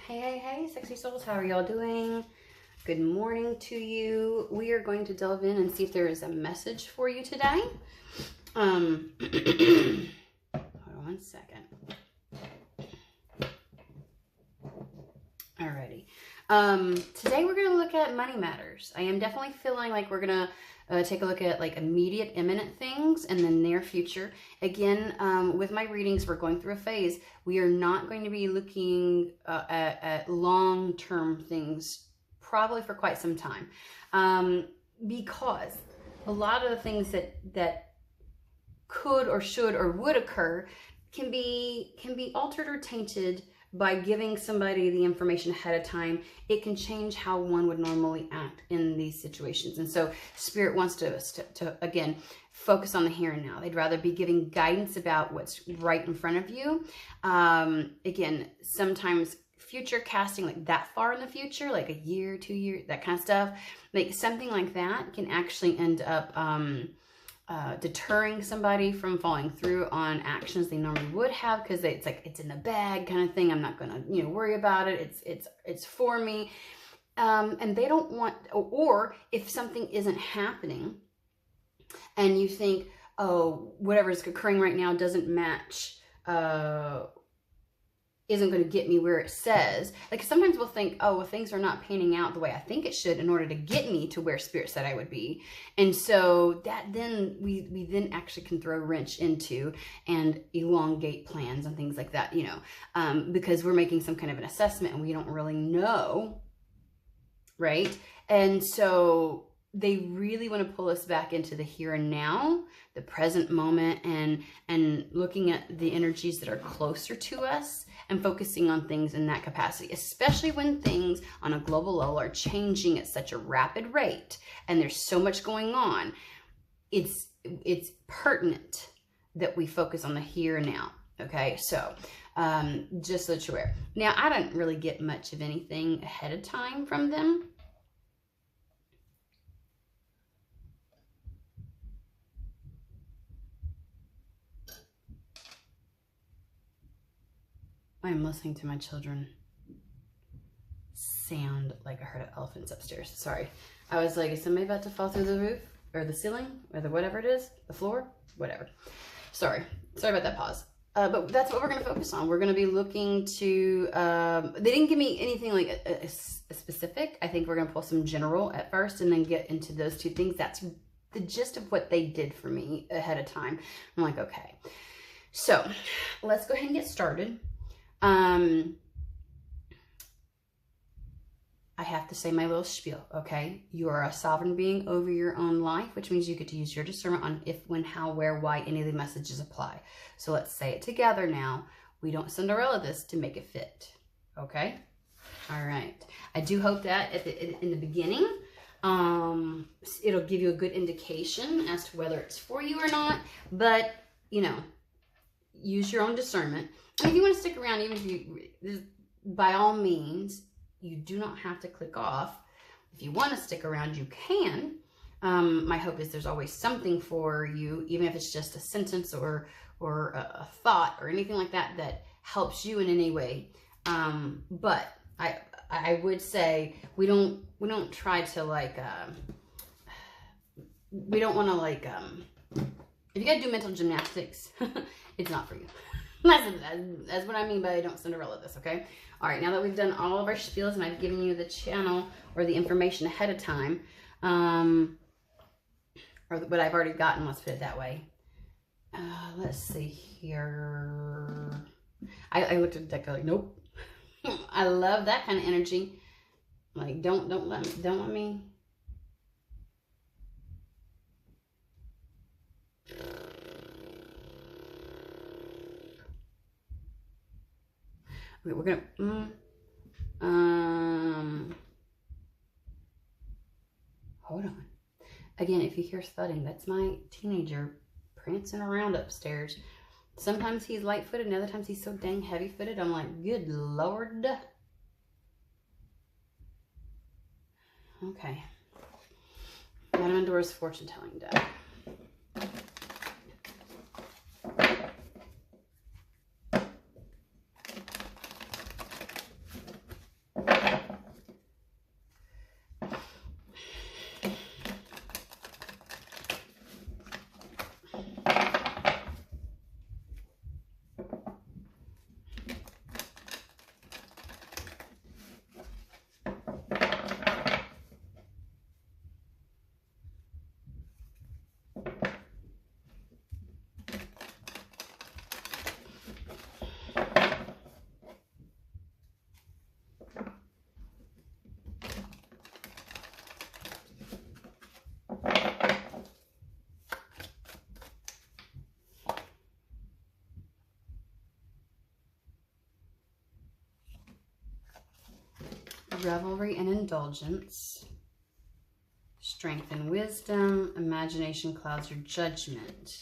Hey, sexy souls, how are y'all doing? Good morning to you. We are going to delve in and see if there is a message for you today. Hold on one second. Alrighty. Today we're going to look at money matters. I am definitely feeling like we're going to take a look at like immediate, imminent things and the near future. Again, with my readings, we're going through a phase. We are not going to be looking at long-term things probably for quite some time, because a lot of the things that could or should or would occur can be altered or tainted by giving somebody the information ahead of time. It can change how one would normally act in these situations. And so Spirit wants to again, focus on the here and now. They'd rather be giving guidance about what's right in front of you. Again, sometimes future casting, like that far in the future, like a year, 2 years, that kind of stuff, like something like that can actually end up deterring somebody from following through on actions they normally would have, because it's like it's in the bag kind of thing. I'm not gonna worry about it. It's for me, and they don't want. Or if something isn't happening, and you think, oh, whatever is occurring right now doesn't match. Isn't going to get me where it says. Like sometimes we'll think, oh, well, things are not panning out the way I think it should in order to get me to where Spirit said I would be. And so that then we then actually can throw a wrench into and elongate plans and things like that, because we're making some kind of an assessment and we don't really know, right? And so they really want to pull us back into the here and now, the present moment, and looking at the energies that are closer to us and focusing on things in that capacity, especially when things on a global level are changing at such a rapid rate and there's so much going on. It's pertinent that we focus on the here and now. Okay, so just so that you're aware. Now, I don't really get much of anything ahead of time from them. I'm listening to my children sound like I heard elephants upstairs. Sorry. I was like, is somebody about to fall through the roof or the ceiling or the whatever it is, the floor, whatever. Sorry about that pause. But that's what we're going to focus on. We're going to be looking to, they didn't give me anything like a specific. I think we're going to pull some general at first and then get into those two things. That's the gist of what they did for me ahead of time. I'm like, okay. So let's go ahead and get started. I have to say my little spiel, okay? You are a sovereign being over your own life, which means you get to use your discernment on if, when, how, where, why any of the messages apply. So let's say it together now. We don't Cinderella this to make it fit, okay? All right. I do hope that in the beginning, it'll give you a good indication as to whether it's for you or not, but, use your own discernment. And if you want to stick around, even if you, by all means, you do not have to click off. If you want to stick around, you can. My hope is there's always something for you, even if it's just a sentence or a thought or anything like that that helps you in any way. But I would say we don't try to like we don't want to like if you gotta do mental gymnastics, it's not for you. That's what I mean by don't Cinderella this, okay? All right, now that we've done all of our spiels and I've given you the channel or the information ahead of time, or what I've already gotten, let's put it that way. Let's see here. I looked at the deck, like, nope. I love that kind of energy. Like, don't let me. Okay, we're gonna, hold on. Again, if you hear thudding, that's my teenager prancing around upstairs. Sometimes he's light-footed, and other times he's so dang heavy-footed. I'm like, good Lord. Okay. Madame Endora's fortune-telling deck. revelry and indulgence. Strength and wisdom. Imagination clouds your judgment.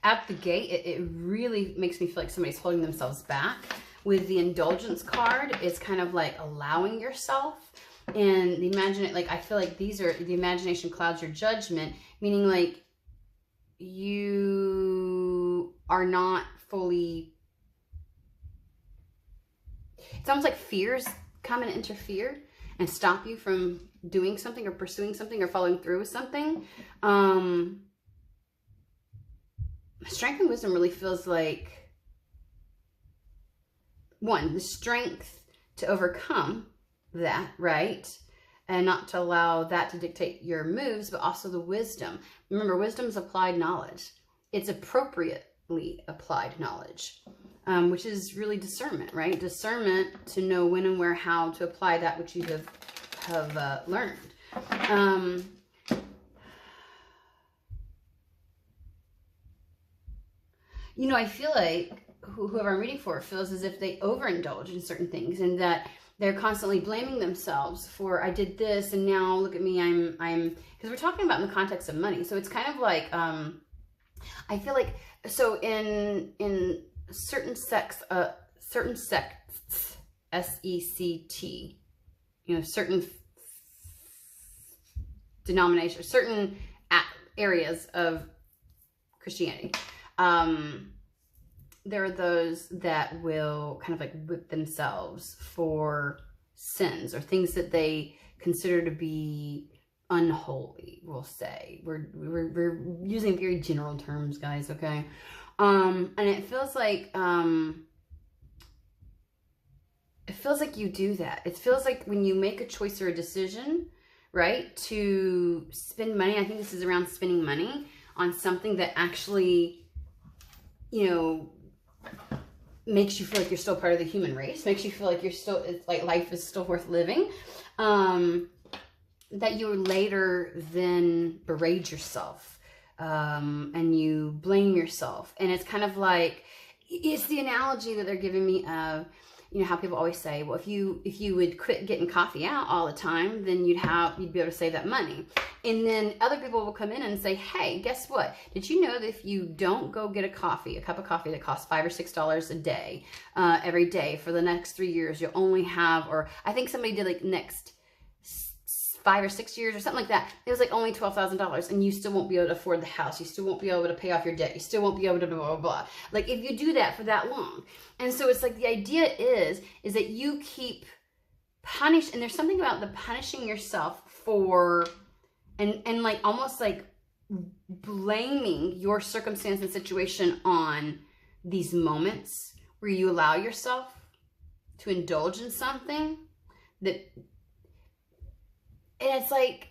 At the gate, it really makes me feel like somebody's holding themselves back. With the indulgence card, it's kind of like allowing yourself. And the like, I feel like these are, the imagination clouds your judgment, meaning like you are not fully, it's almost like fears come and interfere and stop you from doing something or pursuing something or following through with something. Strength and wisdom really feels like, one, the strength to overcome that, right? And not to allow that to dictate your moves, but also the wisdom. Remember, wisdom is applied knowledge. It's appropriately applied knowledge, which is really discernment, right? Discernment to know when and where, how to apply that which you have learned. You know, I feel like whoever I'm reading for feels as if they overindulge in certain things, and that they're constantly blaming themselves for, I did this and now look at me, I'm, because we're talking about in the context of money. So it's kind of like, I feel like, so in certain sects, S-E-C-T, you know, certain denominations, certain areas of Christianity, there are those that will kind of like whip themselves for sins or things that they consider to be unholy, we'll say. We're using very general terms, guys, okay? And it feels like you do that. It feels like when you make a choice or a decision, right, to spend money, I think this is around spending money on something that actually, you know, makes you feel like you're still part of the human race, makes you feel like you're still, it's like life is still worth living, that you later then berate yourself, and you blame yourself. And it's kind of like, it's the analogy that they're giving me of, you know, how people always say, well, if you would quit getting coffee out all the time, then you'd be able to save that money. And then other people will come in and say, hey, guess what? Did you know that if you don't go get a cup of coffee that costs $5 or $6 a day, every day for the next 3 years, you'll only have, or I think somebody did like next 5 or 6 years or something like that, it was like only $12,000, and you still won't be able to afford the house. You still won't be able to pay off your debt. You still won't be able to blah, blah, blah. Like if you do that for that long. And so it's like the idea is that you keep punished, and there's something about the punishing yourself for, and like almost like blaming your circumstance and situation on these moments where you allow yourself to indulge in something that, and it's like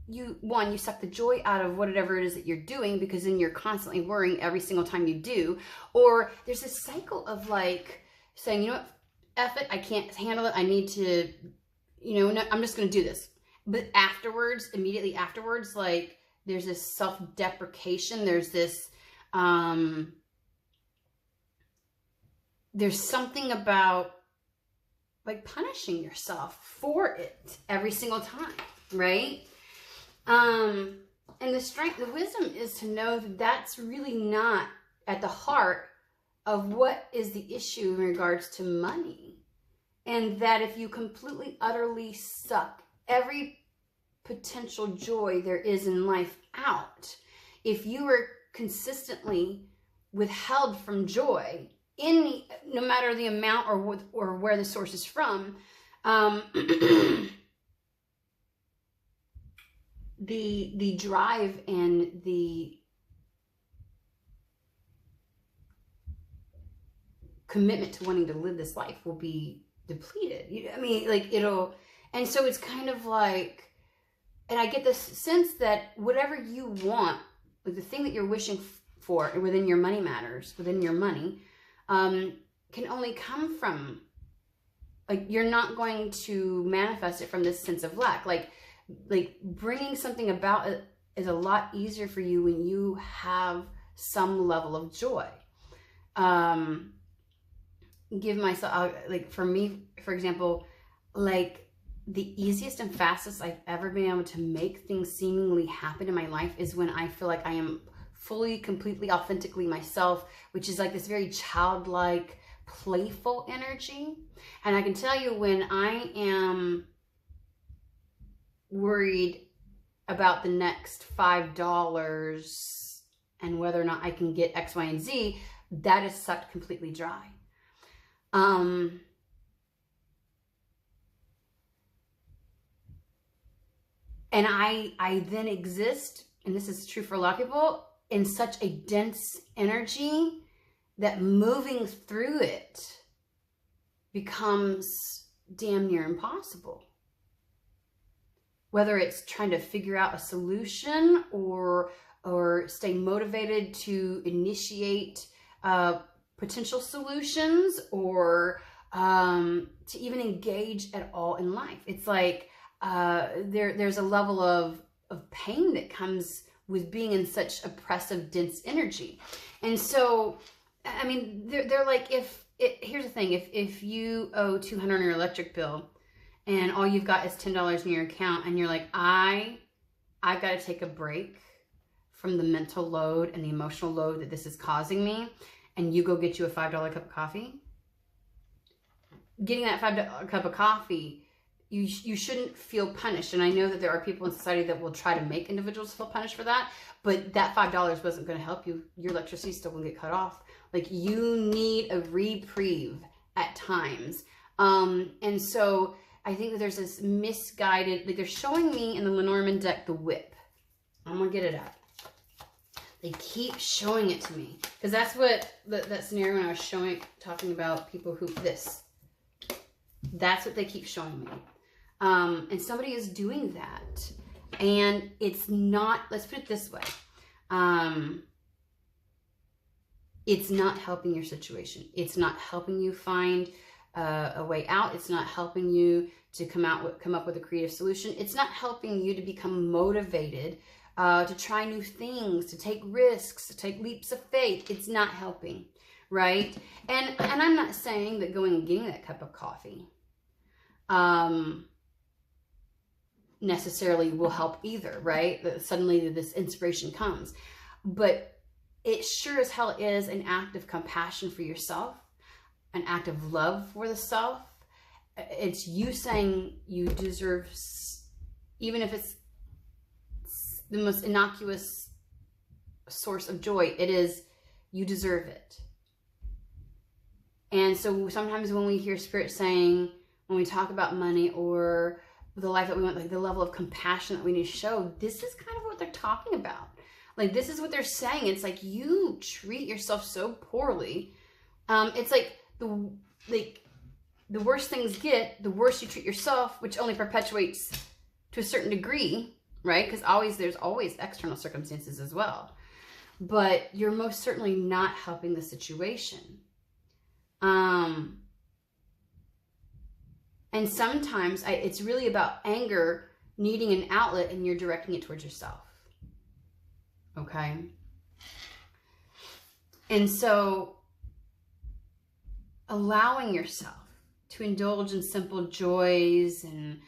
you suck the joy out of whatever it is that you're doing, because then you're constantly worrying every single time you do. Or there's this cycle of like saying, you know what, F it, I can't handle it, I need to, you know, no, I'm just going to do this. But afterwards, immediately afterwards, like there's this self-deprecation, there's this, there's something about like punishing yourself for it every single time, right? And the wisdom is to know that that's really not at the heart of what is the issue in regards to money. And that if you completely, utterly suck every potential joy there is in life out, if you are consistently withheld from joy, no matter the amount or where the source is from, the drive and the commitment to wanting to live this life will be depleted. I mean, like and so it's kind of like, and I get this sense that whatever you want, like the thing that you're wishing for within your money matters, within your money, can only come from, like, you're not going to manifest it from this sense of lack. Like bringing something about it is a lot easier for you when you have some level of joy. give myself, like for me, for example, like the easiest and fastest I've ever been able to make things seemingly happen in my life is when I feel like I am fully, completely, authentically myself, which is like this very childlike, playful energy. And I can tell you, when I am worried about the next $5 and whether or not I can get X, Y, and Z, that is sucked completely dry. And I then exist, and this is true for a lot of people, in such a dense energy that moving through it becomes damn near impossible. Whether it's trying to figure out a solution or stay motivated to initiate potential solutions, or to even engage at all in life. It's like there's a level of pain that comes with being in such oppressive, dense energy. And so, I mean, they're like, here's the thing, if you owe $200 on your electric bill and all you've got is $10 in your account, and you're like, I've got to take a break from the mental load and the emotional load that this is causing me, and you go get you a $5 cup of coffee, getting that $5 cup of coffee, you shouldn't feel punished. And I know that there are people in society that will try to make individuals feel punished for that, but that $5 wasn't going to help you. Your electricity still will get cut off. Like, you need a reprieve at times. And so I think that there's this misguided, like they're showing me in the Lenormand deck, the whip. I'm going to get it out. They keep showing it to me, because that's what that scenario when I was talking about people who, that's what they keep showing me. And somebody is doing that, and it's not, let's put it this way. It's not helping your situation. It's not helping you find a way out. It's not helping you to come up with a creative solution. It's not helping you to become motivated to try new things, to take risks, to take leaps of faith. It's not helping, right? And I'm not saying that going and getting that cup of coffee necessarily will help either, right? That suddenly this inspiration comes. But it sure as hell is an act of compassion for yourself, an act of love for the self. It's you saying you deserve, even if it's the most innocuous source of joy, it is, you deserve it. And so sometimes when we hear Spirit saying, when we talk about money or the life that we want, like the level of compassion that we need to show, this is kind of what they're talking about. Like, this is what they're saying. It's like, you treat yourself so poorly. It's like the worse things get, the worse you treat yourself, which only perpetuates to a certain degree, right? Because there's always external circumstances as well. But you're most certainly not helping the situation. And sometimes it's really about anger needing an outlet, and you're directing it towards yourself. Okay? And so allowing yourself to indulge in simple joys and,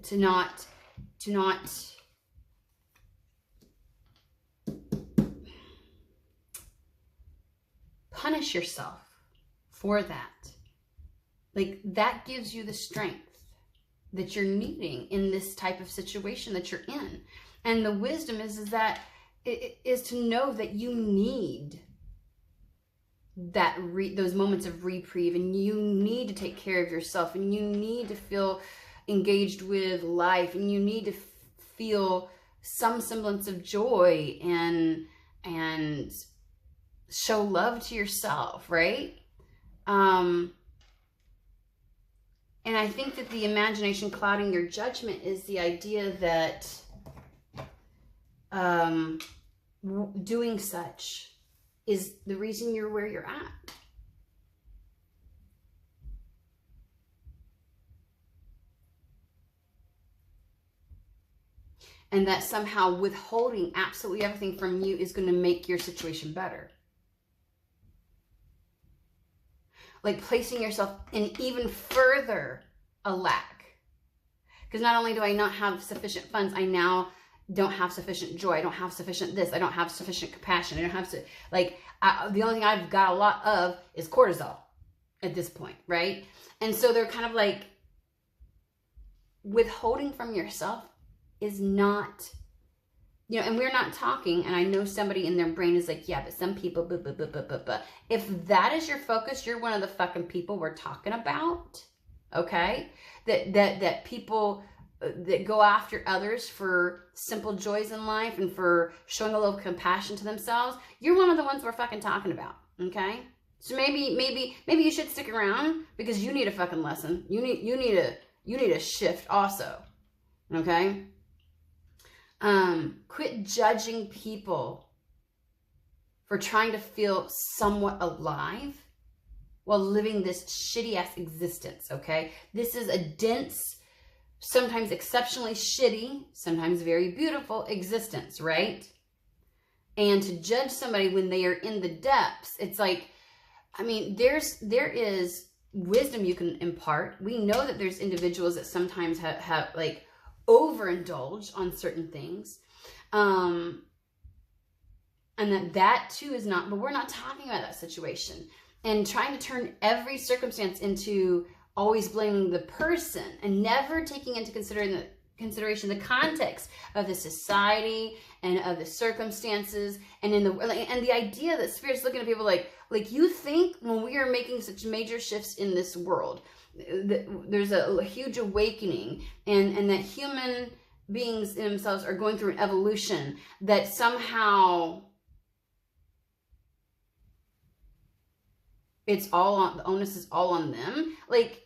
to not punish yourself for that. Like, that gives you the strength that you're needing in this type of situation that you're in. And the wisdom is that it is to know that you need that those moments of reprieve, and you need to take care of yourself, and you need to feel engaged with life, and you need to feel some semblance of joy and show love to yourself, right? And I think that the imagination clouding your judgment is the idea that doing such is the reason you're where you're at. And that somehow withholding absolutely everything from you is going to make your situation better. like placing yourself in even further a lack. Because not only do I not have sufficient funds, I now don't have sufficient joy. I don't have sufficient this. I don't have sufficient compassion. I don't have to, the only thing I've got a lot of is cortisol at this point, right? And so they're kind of like, withholding from yourself is not, and we're not talking, and I know somebody in their brain is like, yeah, but some people, but. If that is your focus, you're one of the fucking people we're talking about, okay? That people that go after others for simple joys in life and for showing a little compassion to themselves, you're one of the ones we're fucking talking about, okay? So maybe you should stick around because you need a fucking lesson. You need a shift also, okay? Quit judging people for trying to feel somewhat alive while living this shitty ass existence, okay? This is a dense, sometimes exceptionally shitty, sometimes very beautiful existence, right? And to judge somebody when they are in the depths, it's like, I mean, there is wisdom you can impart. We know that there's individuals that sometimes have like overindulge on certain things. And that too is not, but we're not talking about that situation. And trying to turn every circumstance into always blaming the person and never taking into consideration the context of the society and of the circumstances and the idea that Spirit's looking at people like you think when we are making such major shifts in this world, there's a huge awakening and that human beings in themselves are going through an evolution, that somehow it's all on, the onus is all on them. Like,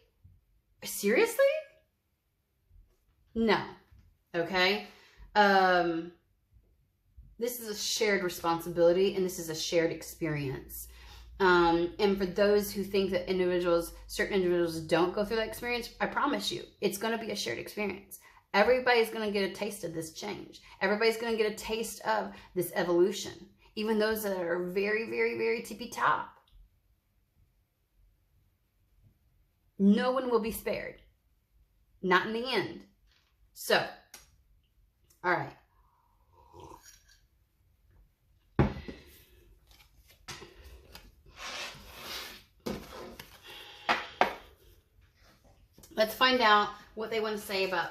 seriously? No. Okay? This is a shared responsibility and this is a shared experience. And for those who think that certain individuals don't go through that experience, I promise you, it's going to be a shared experience. Everybody's going to get a taste of this change. Everybody's going to get a taste of this evolution. Even those that are very, very, very tippy top. No one will be spared. Not in the end. So, all right. Let's find out what they want to say about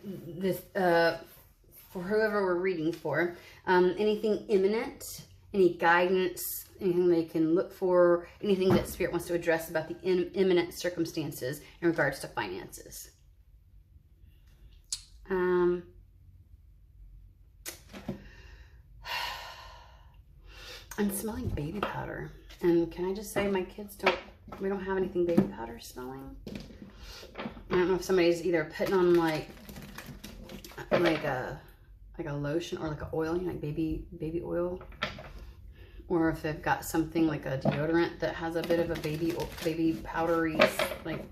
this, for whoever we're reading for. Anything imminent, any guidance, anything they can look for, anything that Spirit wants to address about the imminent circumstances in regards to finances. I'm smelling baby powder. And can I just say my kids we don't have anything baby powder smelling. I don't know if somebody's either putting on like a lotion or like an oil, like baby oil, or if they've got something like a deodorant that has a bit of a baby powdery like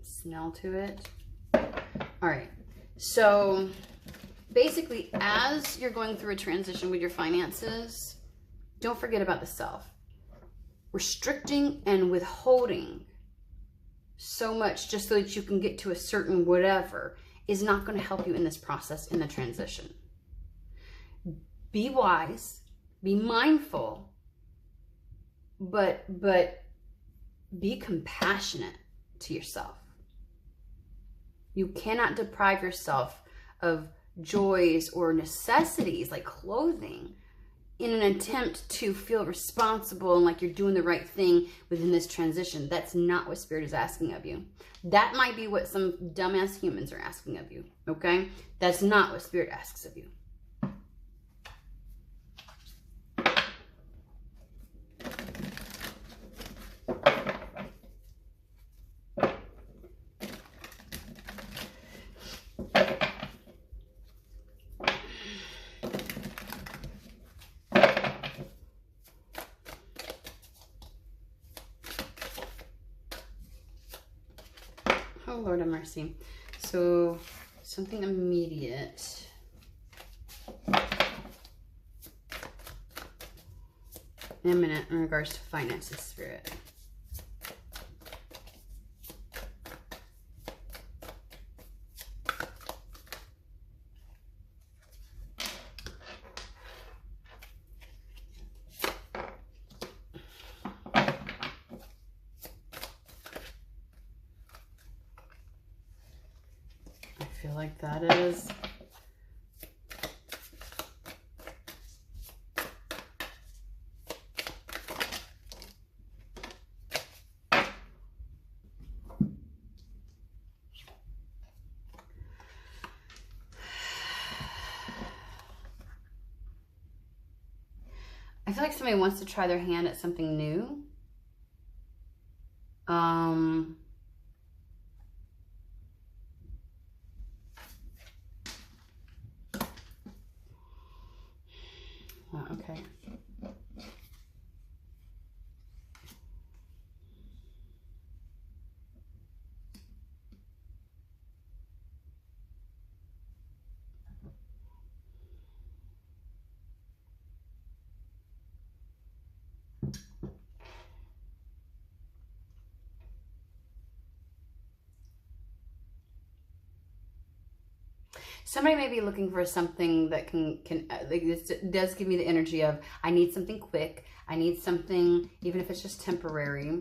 smell to it. All right, so basically, as you're going through a transition with your finances, don't forget about the self. Restricting and withholding so much just so that you can get to a certain whatever is not going to help you in this process, in the transition. Be wise, be mindful, but be compassionate to yourself. You cannot deprive yourself of joys or necessities like clothing in an attempt to feel responsible and like you're doing the right thing within this transition. That's not what Spirit is asking of you. That might be what some dumbass humans are asking of you, okay? That's not what Spirit asks of you. Oh, Lord have mercy. So, something immediate. Imminent in regards to finances, Spirit. feel like that is. I feel like somebody wants to try their hand at something new. Okay. Somebody may be looking for something that can like, this does give me the energy of, I need something quick. I need something, even if it's just temporary.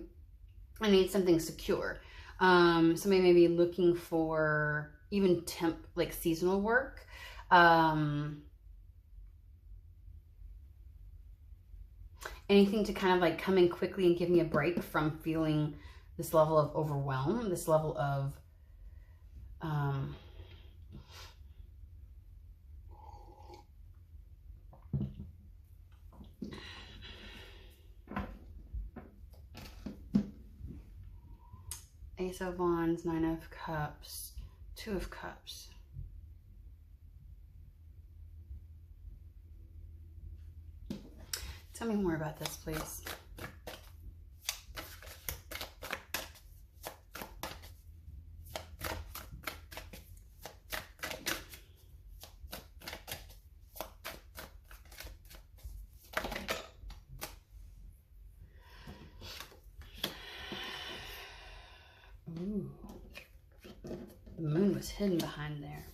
I need something secure. Somebody may be looking for even like seasonal work. Anything to kind of like come in quickly and give me a break from feeling this level of overwhelm, this level of Ace of Wands, Nine of Cups, Two of Cups. Tell me more about this, please. Ooh. The moon was hidden behind there.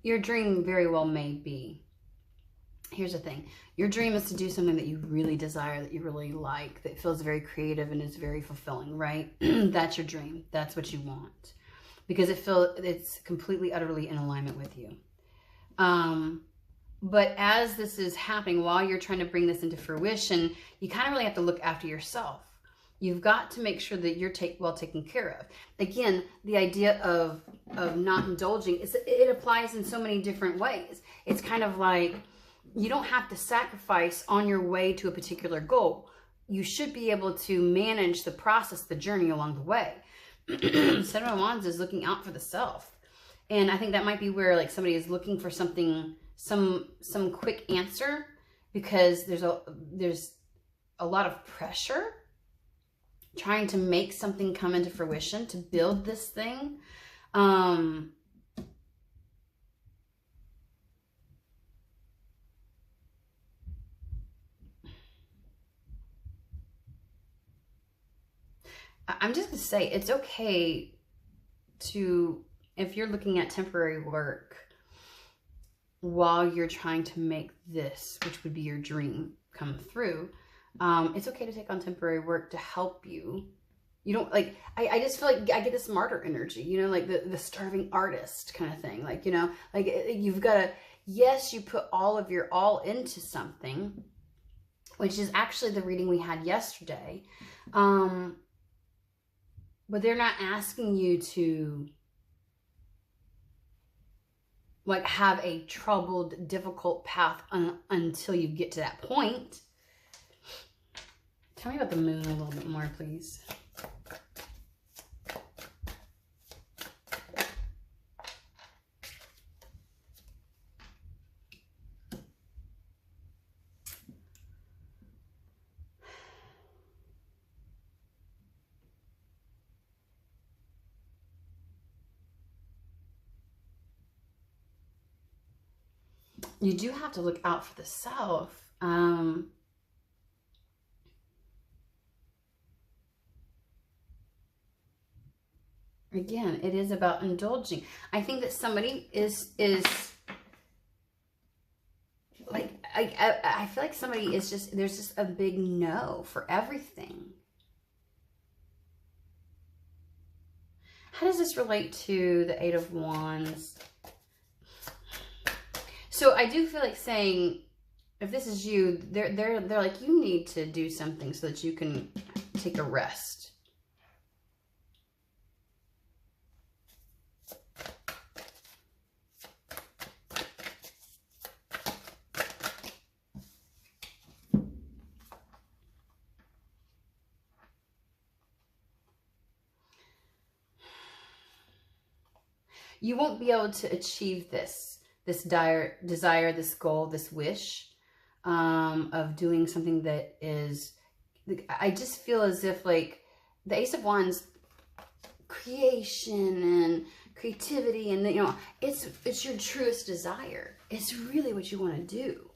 Your dream very well may be. Here's the thing. Your dream is to do something that you really desire, that you really like, that feels very creative and is very fulfilling, right? That's your dream. That's what you want. Because it's completely, utterly in alignment with you. But as this is happening, while you're trying to bring this into fruition, you kind of really have to look after yourself. You've got to make sure that you're well taken care of. Again, the idea of not indulging, it applies in so many different ways. It's kind of like, you don't have to sacrifice on your way to a particular goal. You should be able to manage the process, the journey along the way. Seven of Wands is looking out for the self. And I think that might be where like somebody is looking for something, some quick answer, because there's a lot of pressure trying to make something come into fruition, to build this thing. I'm just going to say, it's okay to, if you're looking at temporary work while you're trying to make this, which would be your dream, come through, it's okay to take on temporary work to help you. You don't like, I just feel like I get this martyr energy, you know, like the starving artist kind of thing. Like, you know, like you've got to, yes, you put all of your all into something, which is actually the reading we had yesterday. But they're not asking you to like have a troubled, difficult path until you get to that point. Tell me about the moon a little bit more, please. You do have to look out for the self. Again, it is about indulging. I think that somebody is like, I feel like somebody is just, there's just a big no for everything. How does this relate to the Eight of Wands? So I do feel like saying, if this is you, they're like, you need to do something so that you can take a rest. You won't be able to achieve this dire desire, this goal, this wish of doing something that is, I just feel as if like the Ace of Wands, creation and creativity, and you know, it's your truest desire. It's really what you want to do.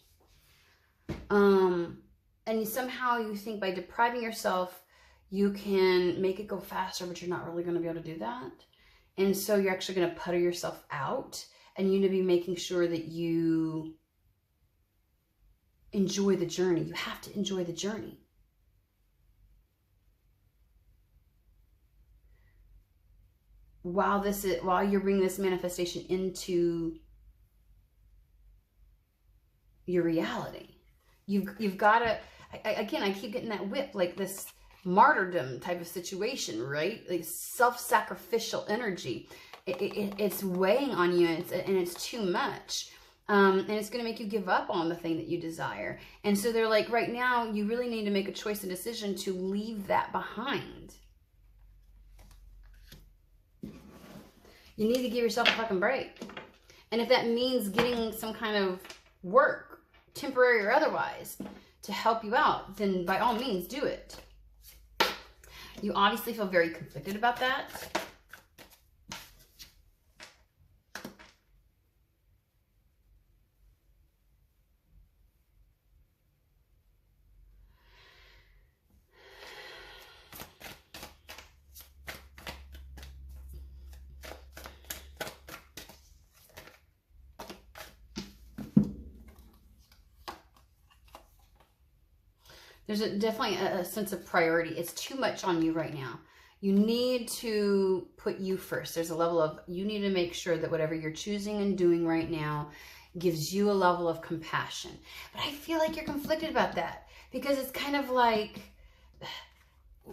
And somehow you think by depriving yourself, you can make it go faster, but you're not really going to be able to do that. And so you're actually going to putter yourself out, and you need to be making sure that you enjoy the journey. You have to enjoy the journey. While you're bringing this manifestation into your reality, you've got to, again, I keep getting that whip, like this martyrdom type of situation, right? Like self-sacrificial energy. It's weighing on you, and it's too much. And it's going to make you give up on the thing that you desire. And so they're like, right now, you really need to make a choice and decision to leave that behind. You need to give yourself a fucking break. And if that means getting some kind of work, temporary or otherwise, to help you out, then by all means, do it. You obviously feel very conflicted about that. There's definitely a sense of priority. It's too much on you right now. You need to put you first. There's a level of, you need to make sure that whatever you're choosing and doing right now gives you a level of compassion. But I feel like you're conflicted about that, because it's kind of like,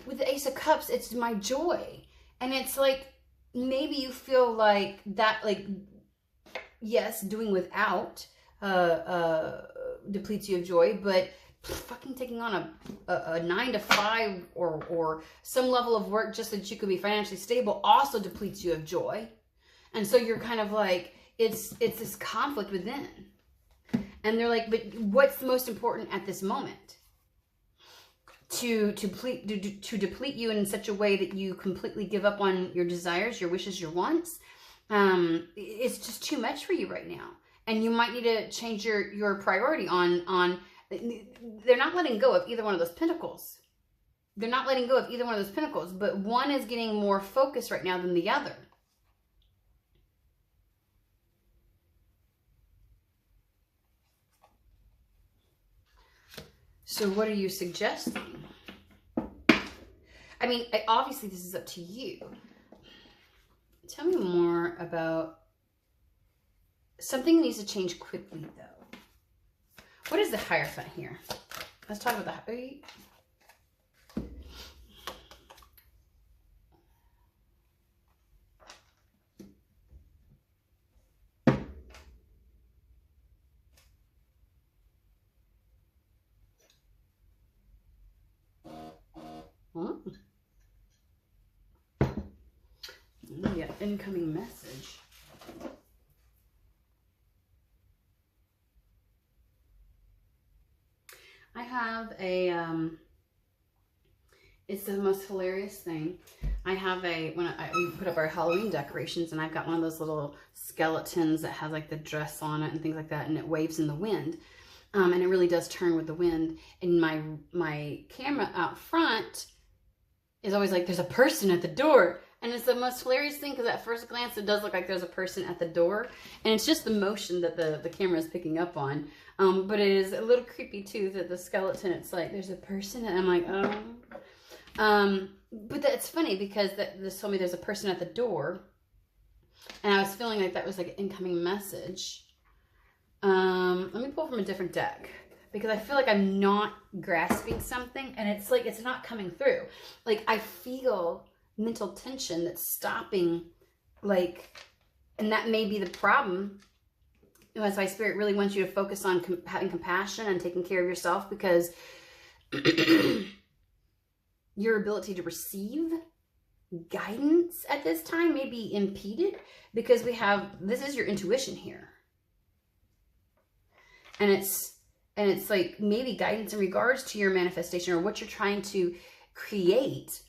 with the Ace of Cups, it's my joy. And it's like, maybe you feel like that, like, yes, doing without depletes you of joy, but fucking taking on a 9 to 5 or some level of work just so that you could be financially stable also depletes you of joy. And so you're kind of like, it's this conflict within. And they're like, but what's the most important at this moment? To deplete you in such a way that you completely give up on your desires, your wishes, your wants. It's just too much for you right now. And you might need to change your priority on they're not letting go of either one of those pentacles. They're not letting go of either one of those pentacles, but one is getting more focus right now than the other. So what are you suggesting? I mean, obviously this is up to you. Tell me more about something that needs to change quickly, though. What is the Hierophant here? Let's talk about the... Yeah, incoming message. I have a, it's the most hilarious thing. I have we put up our Halloween decorations, and I've got one of those little skeletons that has like the dress on it and things like that, and it waves in the wind. And it really does turn with the wind. And my camera out front is always like, there's a person at the door. And it's the most hilarious thing because at first glance it does look like there's a person at the door, and it's just the motion that the camera is picking up on. But it is a little creepy too that the skeleton, it's like there's a person, and I'm like, oh. But that's funny because this told me there's a person at the door, and I was feeling like that was like an incoming message. Let me pull from a different deck because I feel like I'm not grasping something, and it's like it's not coming through. Like I feel mental tension that's stopping, like, and that may be the problem. That's why Spirit really wants you to focus on having compassion and taking care of yourself, because your ability to receive guidance at this time may be impeded because this is your intuition here. And it's like maybe guidance in regards to your manifestation or what you're trying to create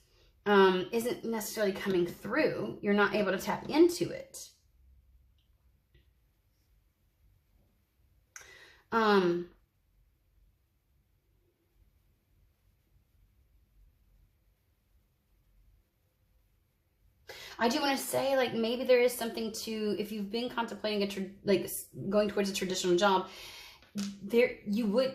isn't necessarily coming through. You're not able to tap into it. I do want to say, like, maybe there is something to, if you've been contemplating like going towards a traditional job, there you would.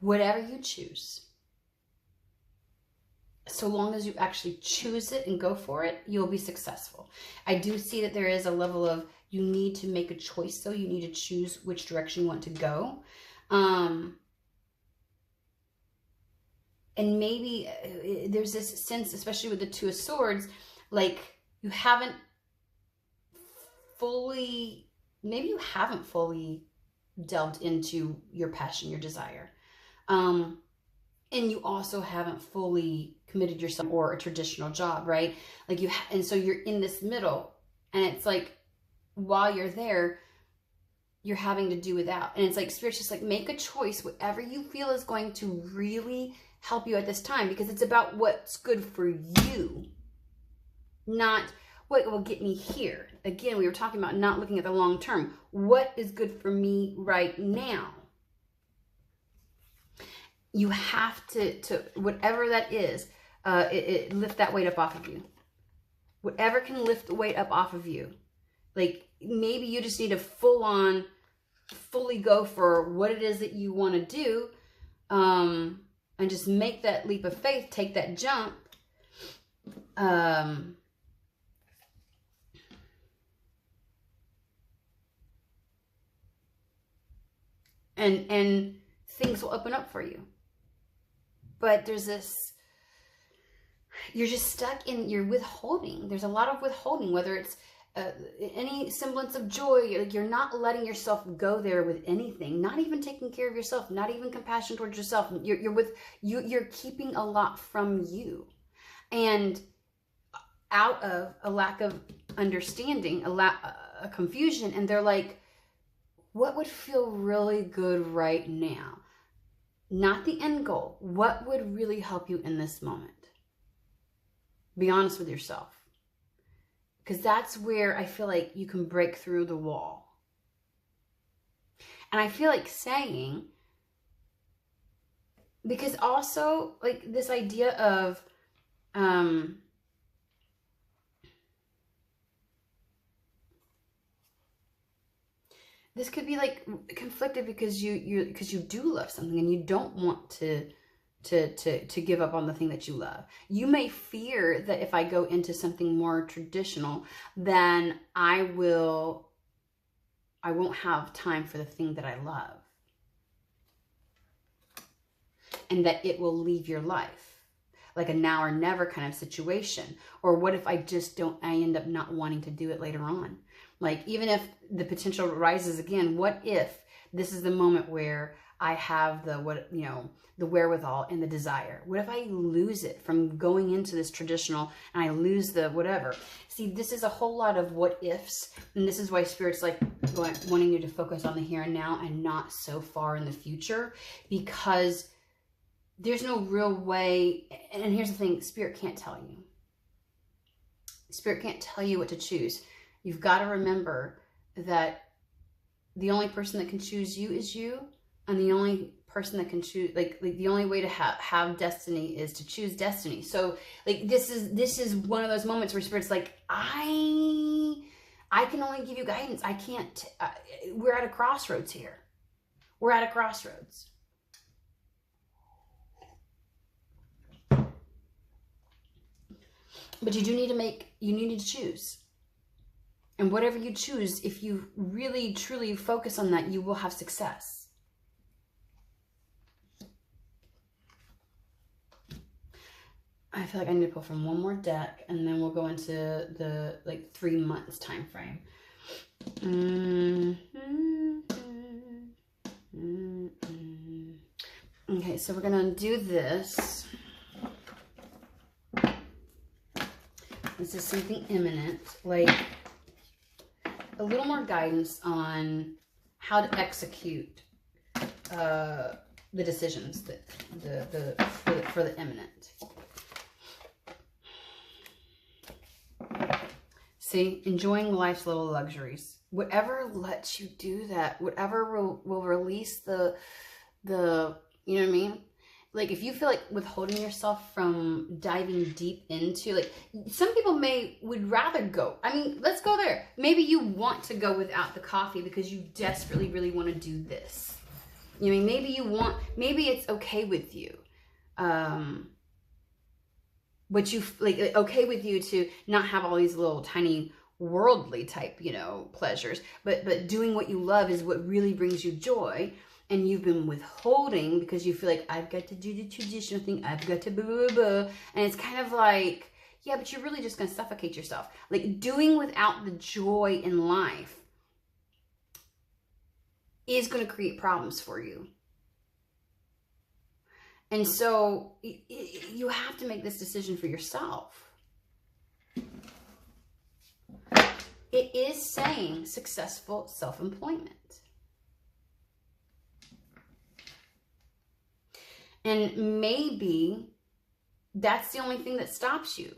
Whatever you choose, so long as you actually choose it and go for it, you'll be successful. I do see that there is a level of, you need to make a choice, though. You need to choose which direction you want to go. And maybe there's this sense, especially with the Two of Swords, like you haven't fully delved into your passion, your desire. And you also haven't fully committed yourself or a traditional job, right? Like and so you're in this middle, and it's like, while you're there, you're having to do without. And it's like, Spirit's just like, make a choice, whatever you feel is going to really help you at this time, because it's about what's good for you, not what will get me here. Again, we were talking about not looking at the long term. What is good for me right now? You have to whatever that is, lift that weight up off of you. Whatever can lift the weight up off of you. Like, maybe you just need to fully go for what it is that you want to do, and just make that leap of faith, take that jump. And things will open up for you. But there's this, you're just stuck in, you're withholding. There's a lot of withholding, whether it's any semblance of joy. Like, you're not letting yourself go there with anything, not even taking care of yourself, not even compassion towards yourself. You're keeping a lot from you, and out of a lack of understanding, a confusion. And they're like, what would feel really good right now? Not the end goal. What would really help you in this moment? Be honest with yourself. Because that's where I feel like you can break through the wall. And I feel like saying, because also, like, this idea of, this could be like conflicted because you do love something, and you don't want to give up on the thing that you love. You may fear that if I go into something more traditional, then I won't have time for the thing that I love, and that it will leave your life, like a now or never kind of situation. Or what if I end up not wanting to do it later on? Like, even if the potential rises again, what if this is the moment where I have the wherewithal and the desire? What if I lose it from going into this traditional, and I lose the whatever? See, this is a whole lot of what ifs, and this is why Spirit's like wanting you to focus on the here and now and not so far in the future, because there's no real way. And here's the thing, Spirit can't tell you. Spirit can't tell you what to choose. You've got to remember that the only person that can choose you is you. And the only person that can choose, like the only way to have destiny is to choose destiny. So like this is one of those moments where Spirit's like, I can only give you guidance. I can't. We're at a crossroads here. We're at a crossroads. But you need to choose. And whatever you choose, if you really, truly focus on that, you will have success. I feel like I need to pull from one more deck, and then we'll go into the 3 months time frame. Okay, so we're gonna do this. This is something imminent, like a little more guidance on how to execute the decisions that for the imminent. See, enjoying life's little luxuries. Whatever lets you do that, whatever will release the you know what I mean? Like if you feel like withholding yourself from diving deep into, like some people would rather go. I mean, let's go there. Maybe you want to go without the coffee because you desperately really want to do this. You know, maybe it's okay with you. But you like okay with you to not have all these little tiny worldly type, you know, pleasures, but doing what you love is what really brings you joy. And you've been withholding because you feel like I've got to do the traditional thing, I've got to blah, blah, blah. And it's kind of like, yeah, but you're really just going to suffocate yourself. Like doing without the joy in life is going to create problems for you. And so you have to make this decision for yourself. It is saying successful self-employment. And maybe that's the only thing that stops you.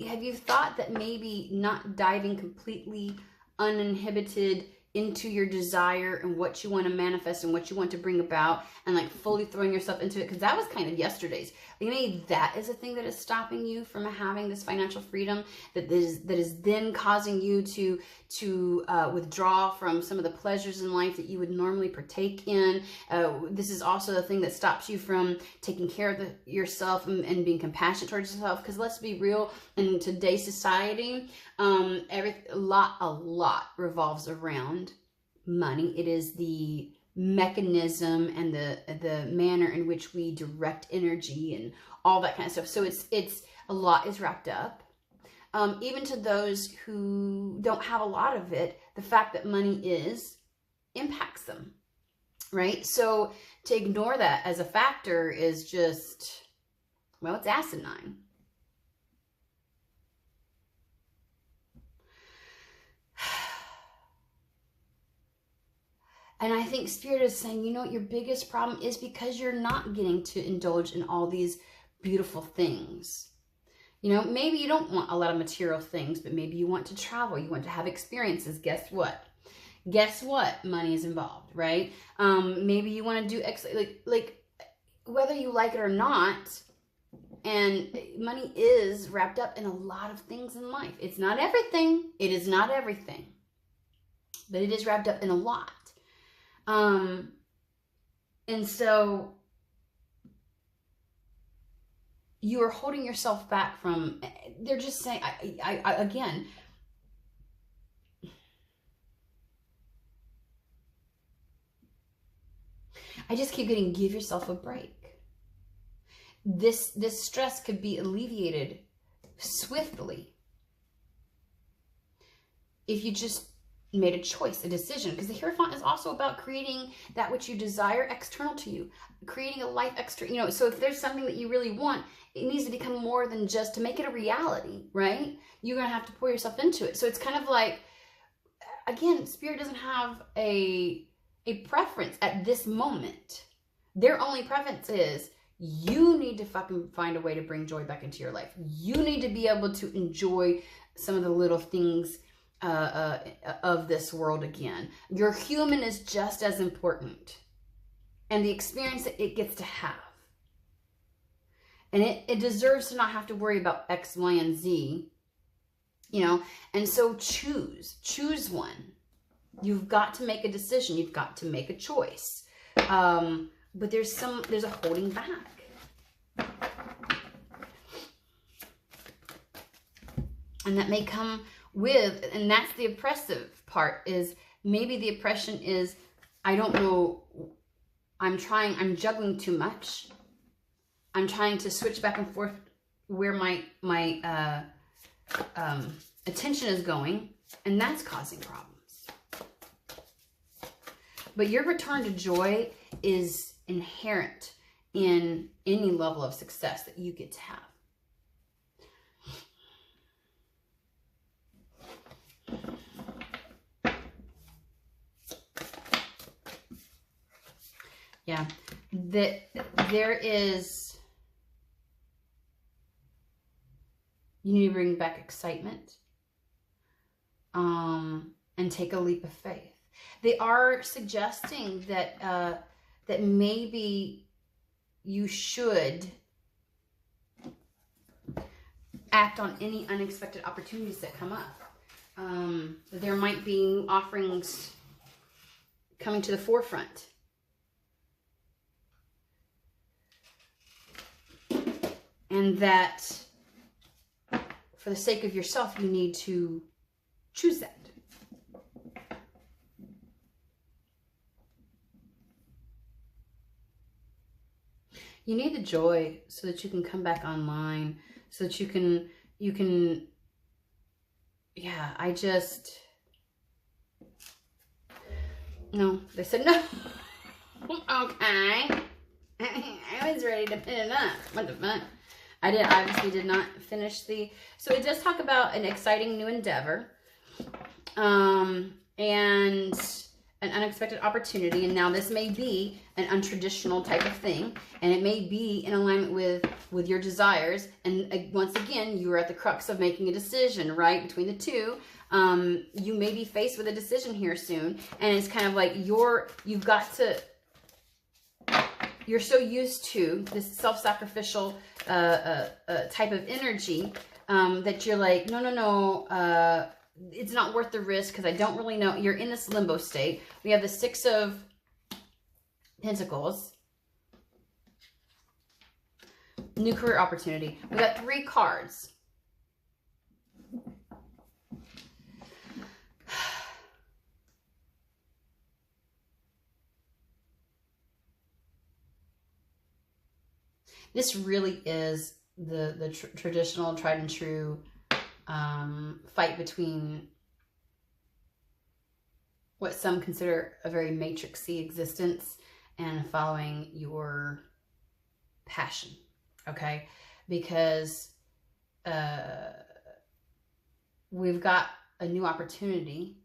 Have you thought that maybe not diving completely uninhibited into your desire and what you want to manifest and what you want to bring about and like fully throwing yourself into it? Because that was kind of yesterday's. Like maybe that is a thing that is stopping you from having this financial freedom that is then causing you to withdraw from some of the pleasures in life that you would normally partake in. This is also the thing that stops you from taking care of yourself and being compassionate towards yourself. Because let's be real, in today's society, a lot revolves around money. It is the mechanism and the manner in which we direct energy and all that kind of stuff. So it's a lot is wrapped up. Even to those who don't have a lot of it, the fact that money impacts them, right? So to ignore that as a factor is just, well, it's asinine. And I think Spirit is saying, you know what, your biggest problem is because you're not getting to indulge in all these beautiful things. You know, maybe you don't want a lot of material things, but maybe you want to travel. You want to have experiences. Guess what? Guess what? Money is involved, right? Maybe you want to do like whether you like it or not. And money is wrapped up in a lot of things in life. It's not everything. It is not everything. But it is wrapped up in a lot. And so you are holding yourself back from, they're just saying, again, I just keep getting, give yourself a break. This stress could be alleviated swiftly if you just made a choice, a decision, because the Hierophant is also about creating that which you desire external to you, creating a life extra, you know, so if there's something that you really want, it needs to become more than just to make it a reality, right? You're going to have to pour yourself into it. So it's kind of like, again, Spirit doesn't have a preference at this moment. Their only preference is you need to fucking find a way to bring joy back into your life. You need to be able to enjoy some of the little things of this world again. Your human is just as important. and the experience that it gets to have. And it deserves to not have to worry about X, Y, and Z, you know? And so choose one. You've got to make a decision. You've got to make a choice. But there's a holding back. And that may come with, and that's the oppressive part, is maybe the oppression is, I don't know, I'm juggling too much. I'm trying to switch back and forth where my attention is going, and that's causing problems. But your return to joy is inherent in any level of success that you get to have. Yeah, there is, you need to bring back excitement, and take a leap of faith. They are suggesting that that maybe you should act on any unexpected opportunities that come up. There might be offerings coming to the forefront. And that for the sake of yourself, you need to choose that. You need the joy so that you can come back online, so that you can, yeah, no, they said no. Okay. I was ready to pin it up. What the fuck? I obviously did not finish so it does talk about an exciting new endeavor, and an unexpected opportunity. And now this may be an untraditional type of thing, and it may be in alignment with your desires. And once again, you are at the crux of making a decision, right? Between the two, you may be faced with a decision here soon, and it's kind of like you're so used to this self-sacrificial type of energy that you're like, no, it's not worth the risk because I don't really know. You're in this limbo state. We have the Six of Pentacles. New career opportunity. We got 3 cards. This really is the traditional, tried and true fight between what some consider a very matrixy existence and following your passion, okay? Because we've got a new opportunity,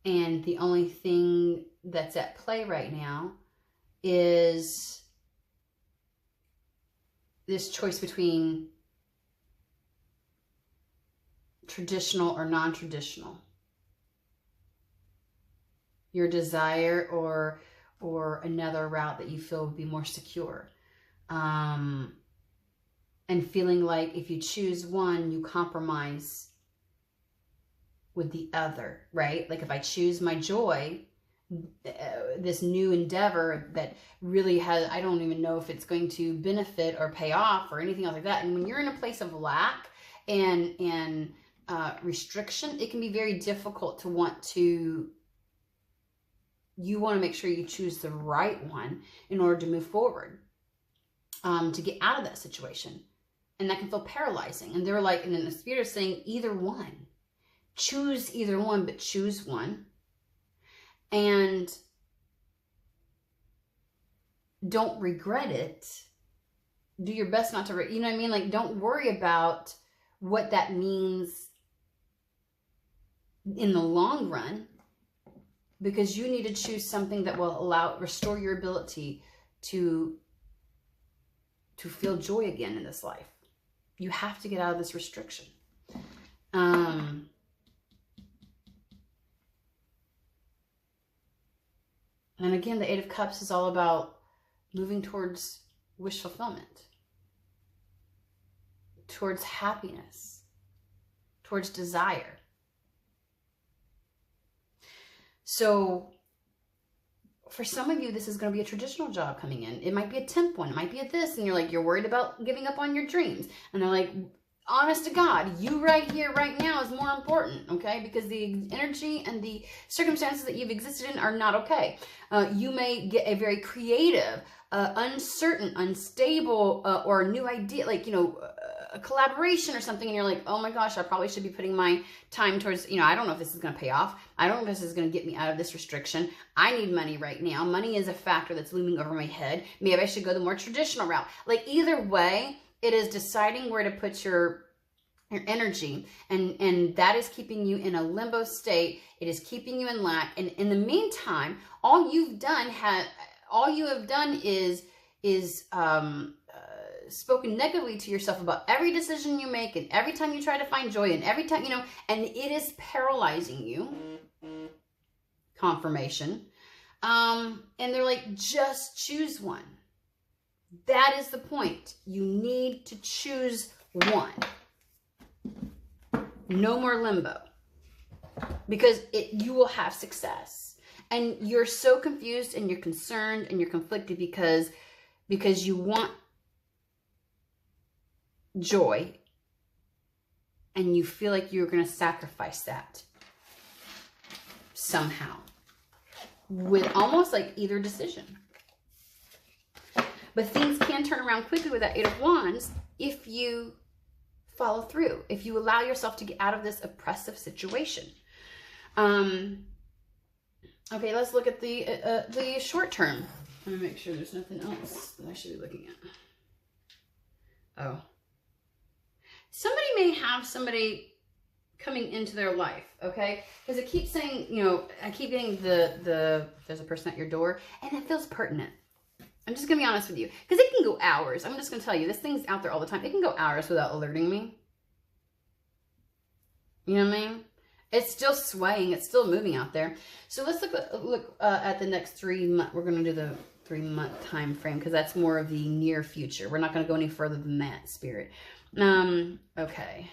and the only thing that's at play right now is this choice between traditional or non-traditional. Your desire or another route that you feel would be more secure. And feeling like if you choose one, you compromise with the other, right? Like if I choose my joy, this new endeavor that really has, I don't even know if it's going to benefit or pay off or anything else like that. And when you're in a place of lack and restriction, it can be very difficult to want to make sure you choose the right one in order to move forward, to get out of that situation. And that can feel paralyzing. And they're like, and then the Spirit is saying either one. Choose either one, but choose one. And don't regret it. Do your best not to, you know what I mean? Like, don't worry about what that means in the long run, because you need to choose something that will restore your ability to feel joy again in this life. You have to get out of this restriction. And again, the Eight of Cups is all about moving towards wish fulfillment, towards happiness, towards desire. So for some of you, this is going to be a traditional job coming in. It might be a temp one. It might be a this. And you're like, you're worried about giving up on your dreams. And they're like, honest to God, you right here, right now is more important, okay? Because the energy and the circumstances that you've existed in are not okay. You may get a very creative, uncertain, unstable, or a new idea, like, you know, a collaboration or something, and you're like, oh my gosh, I probably should be putting my time towards, you know, I don't know if this is going to pay off. I don't know if this is going to get me out of this restriction. I need money right now. Money is a factor that's looming over my head. Maybe I should go the more traditional route. Like, either way, it is deciding where to put your energy, and that is keeping you in a limbo state. It is keeping you in lack. And in the meantime, all you have done is spoken negatively to yourself about every decision you make, and every time you try to find joy, and every time, you know, and it is paralyzing you. Confirmation. And they're like, just choose one. That is the point. You need to choose one. No more limbo. Because you will have success. And you're so confused, and you're concerned, and you're conflicted because you want joy, and you feel like you're going to sacrifice that somehow with almost like either decision. But things can turn around quickly with that Eight of Wands if you follow through, if you allow yourself to get out of this oppressive situation. Okay, let's look at the short term. Let me make sure there's nothing else that I should be looking at. Oh. Somebody may have somebody coming into their life, okay? Because it keeps saying, you know, I keep getting there's a person at your door, and it feels pertinent. I'm just going to be honest with you. Because it can go hours. I'm just going to tell you, this thing's out there all the time. It can go hours without alerting me. You know what I mean? It's still swaying. It's still moving out there. So let's look at the next 3 months. We're going to do the 3-month time frame, because that's more of the near future. We're not going to go any further than that, Spirit. Okay.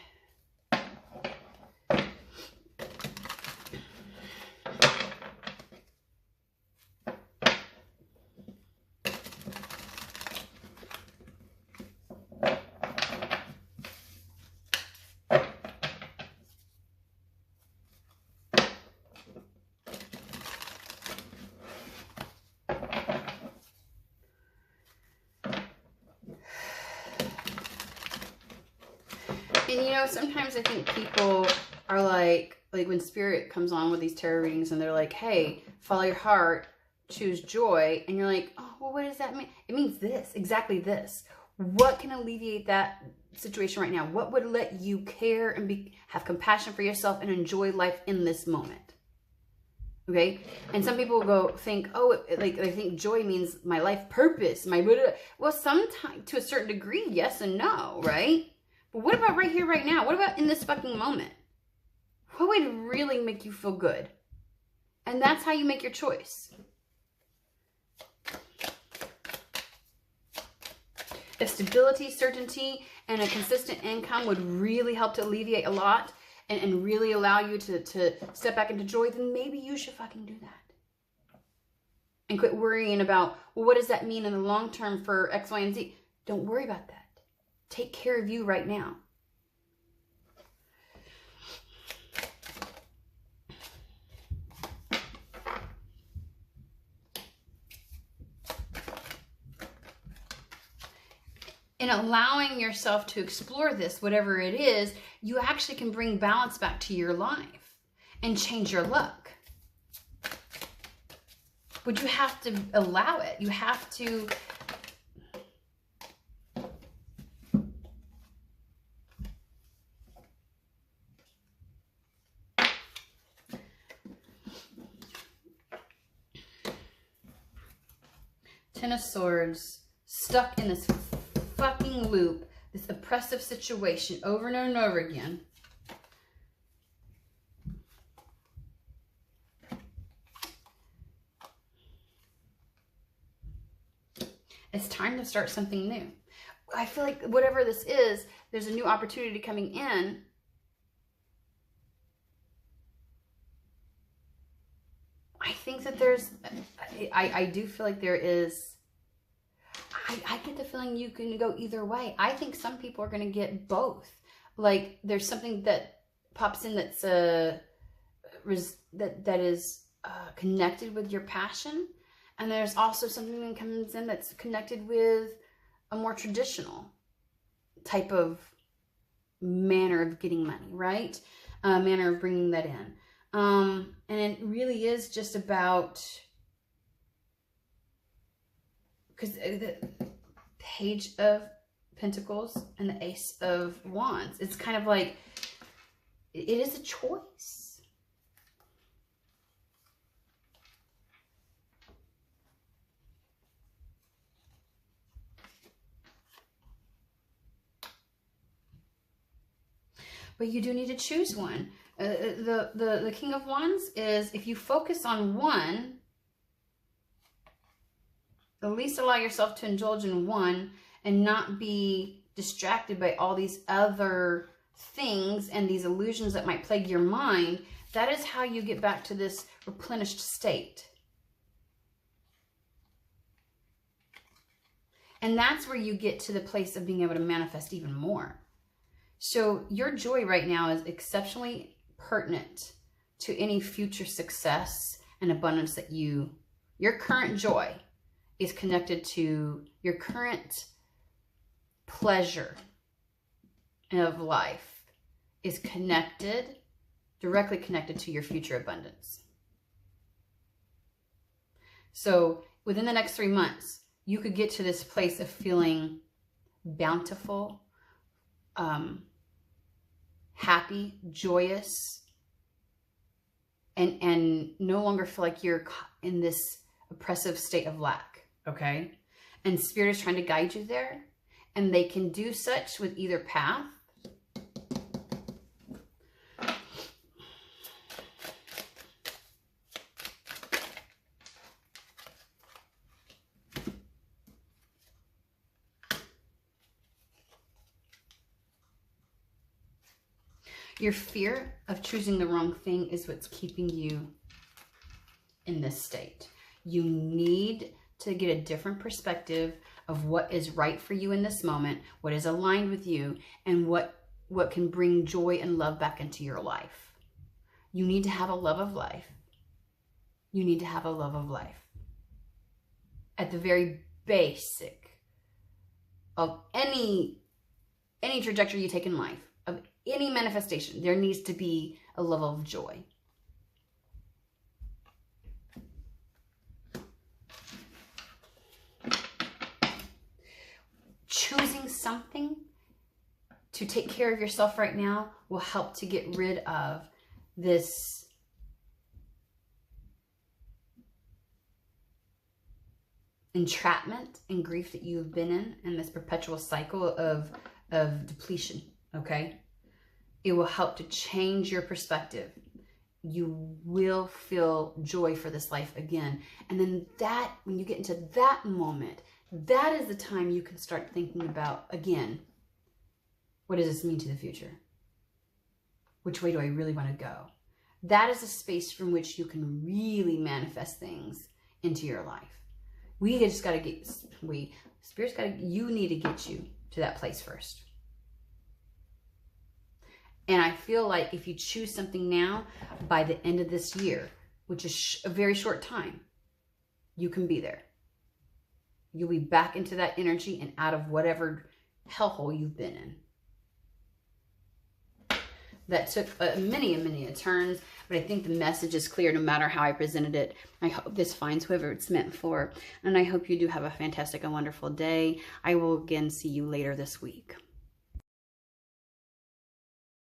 And you know, sometimes I think people are like when Spirit comes on with these tarot readings and they're like, hey, follow your heart, choose joy. And you're like, oh, well, what does that mean? It means this, exactly this. What can alleviate that situation right now? What would let you care and have compassion for yourself and enjoy life in this moment? Okay. And some people think, oh, like they think joy means my life purpose, well, sometimes to a certain degree, yes and no, right? But what about right here, right now? What about in this fucking moment? What would really make you feel good? And that's how you make your choice. If stability, certainty, and a consistent income would really help to alleviate a lot and really allow you to step back into joy, then maybe you should fucking do that. And quit worrying about, well, what does that mean in the long term for X, Y, and Z? Don't worry about that. Take care of you right now. In allowing yourself to explore this, whatever it is, you actually can bring balance back to your life and change your luck. But you have to allow it. You have to Ten of Swords, stuck in this fucking loop, this oppressive situation over and over again. It's time to start something new. I feel like whatever this is, there's a new opportunity coming in. I think that I do feel like there is, I get the feeling you can go either way. I think some people are going to get both. Like there's something that pops in that's that is connected with your passion. And there's also something that comes in that's connected with a more traditional type of manner of getting money, right? Manner of bringing that in. And it really is just about, because the Page of Pentacles and the Ace of Wands, it's kind of like, it is a choice. But you do need to choose one. The King of Wands is, if you focus on one, at least allow yourself to indulge in one and not be distracted by all these other things and these illusions that might plague your mind. That is how you get back to this replenished state. And that's where you get to the place of being able to manifest even more. So your joy right now is exceptionally pertinent to any future success and abundance that your current joy is connected to your current pleasure of life is directly connected to your future abundance. So within the next 3 months, you could get to this place of feeling bountiful, happy, joyous, and no longer feel like you're in this oppressive state of lack, okay? And Spirit is trying to guide you there, and they can do such with either path. Your fear of choosing the wrong thing is what's keeping you in this state. You need to get a different perspective of what is right for you in this moment, what is aligned with you, and what can bring joy and love back into your life. You need to have a love of life. You need to have a love of life. At the very basic of any trajectory you take in life, of any manifestation, there needs to be a level of joy. Choosing something to take care of yourself right now will help to get rid of this entrapment and grief that you've been in this perpetual cycle of depletion, okay? It will help to change your perspective. You will feel joy for this life again. And then when you get into that moment, that is the time you can start thinking about, again, what does this mean to the future? Which way do I really want to go? That is a space from which you can really manifest things into your life. You need to get you to that place first. And I feel like if you choose something now, by the end of this year, which is a very short time, you can be there. You'll be back into that energy and out of whatever hellhole you've been in. That took many turns, but I think the message is clear no matter how I presented it. I hope this finds whoever it's meant for, and I hope you do have a fantastic and wonderful day. I will again see you later this week.